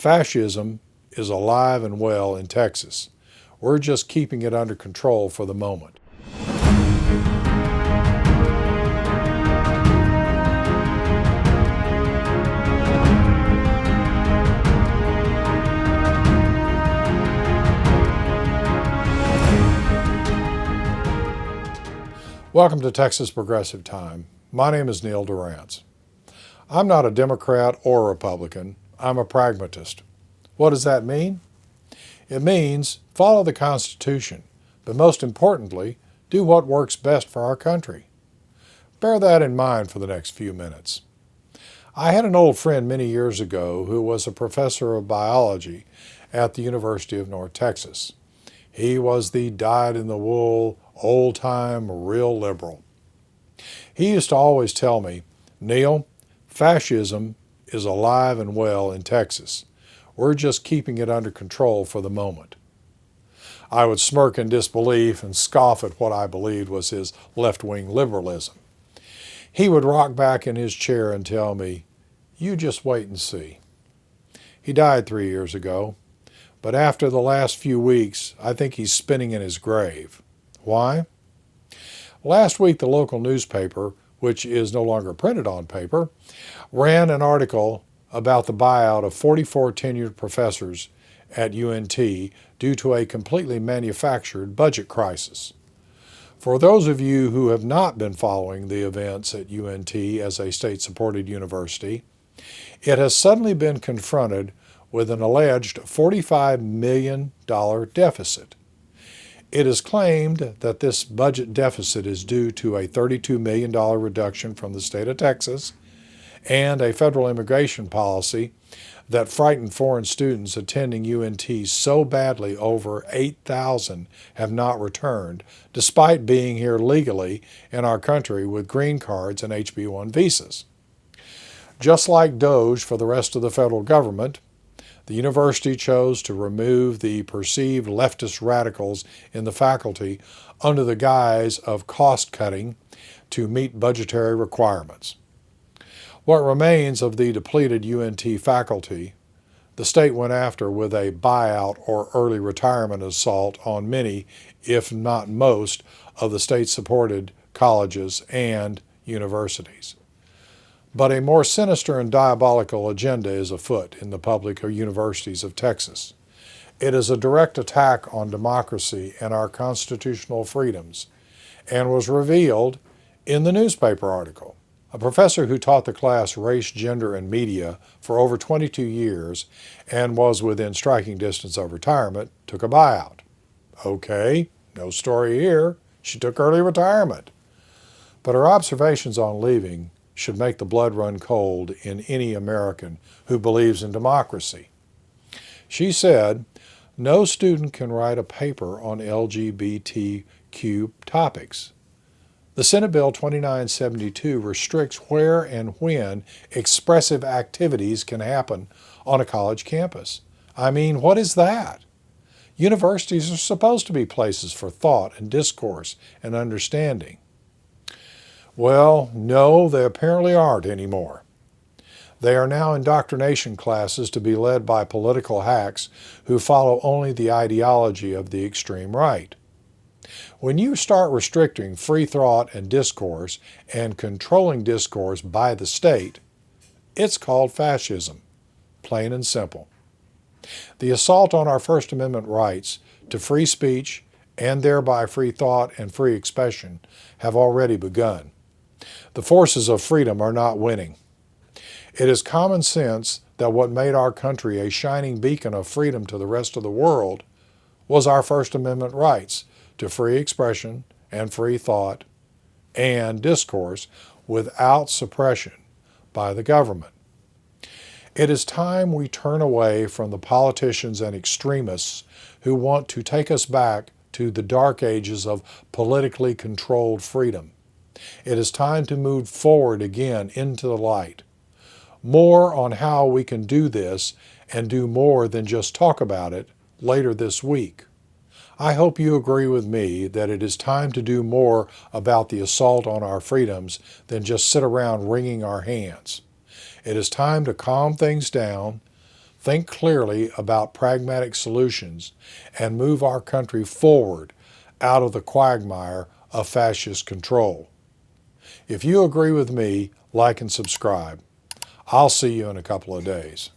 Fascism is alive and well in Texas. We're just keeping it under control for the moment. Welcome to Texas Progressive Time. My name is Neil Durrance. I'm not a Democrat or Republican. I'm a pragmatist. What does that mean? It means follow the Constitution, but most importantly, do what works best for our country. Bear that in mind for the next few minutes. I had an old friend many years ago who was a professor of biology at the University of North Texas. He was the dyed-in-the-wool, old-time, real liberal. He used to always tell me, Neil, fascism is alive and well in Texas. We're just keeping it under control for the moment. I would smirk in disbelief and scoff at what I believed was his left-wing liberalism. He would rock back in his chair and tell me, you just wait and see. He died 3 years ago, but after the last few weeks, I think he's spinning in his grave. Why? Last week, the local newspaper, which is no longer printed on paper, ran an article about the buyout of 44 tenured professors at UNT due to a completely manufactured budget crisis. For those of you who have not been following the events at UNT as a state-supported university, it has suddenly been confronted with an alleged $45 million deficit. It is claimed that this budget deficit is due to a $32 million reduction from the state of Texas and a federal immigration policy that frightened foreign students attending UNT so badly over 8,000 have not returned, despite being here legally in our country with green cards and HB1 visas. Just like DOGE for the rest of the federal government, the university chose to remove the perceived leftist radicals in the faculty under the guise of cost-cutting to meet budgetary requirements. What remains of the depleted UNT faculty, the state went after with a buyout or early retirement assault on many, if not most, of the state-supported colleges and universities. But a more sinister and diabolical agenda is afoot in the public universities of Texas. It is a direct attack on democracy and our constitutional freedoms, and was revealed in the newspaper article. A professor who taught the class Race, Gender, and Media for over 22 years and was within striking distance of retirement took a buyout. Okay, no story here. She took early retirement. But her observations on leaving should make the blood run cold in any American who believes in democracy. She said, no student can write a paper on LGBTQ topics. The Senate Bill 2972 restricts where and when expressive activities can happen on a college campus. I mean, what is that? Universities are supposed to be places for thought and discourse and understanding. Well, no, they apparently aren't anymore. They are now indoctrination classes to be led by political hacks who follow only the ideology of the extreme right. When you start restricting free thought and discourse and controlling discourse by the state, it's called fascism, plain and simple. The assault on our First Amendment rights to free speech and thereby free thought and free expression have already begun. The forces of freedom are not winning. It is common sense that what made our country a shining beacon of freedom to the rest of the world was our First Amendment rights to free expression and free thought and discourse without suppression by the government. It is time we turn away from the politicians and extremists who want to take us back to the dark ages of politically controlled freedom. It is time to move forward again into the light. More on how we can do this and do more than just talk about it later this week. I hope you agree with me that it is time to do more about the assault on our freedoms than just sit around wringing our hands. It is time to calm things down, think clearly about pragmatic solutions, and move our country forward out of the quagmire of fascist control. If you agree with me, like and subscribe. I'll see you in a couple of days.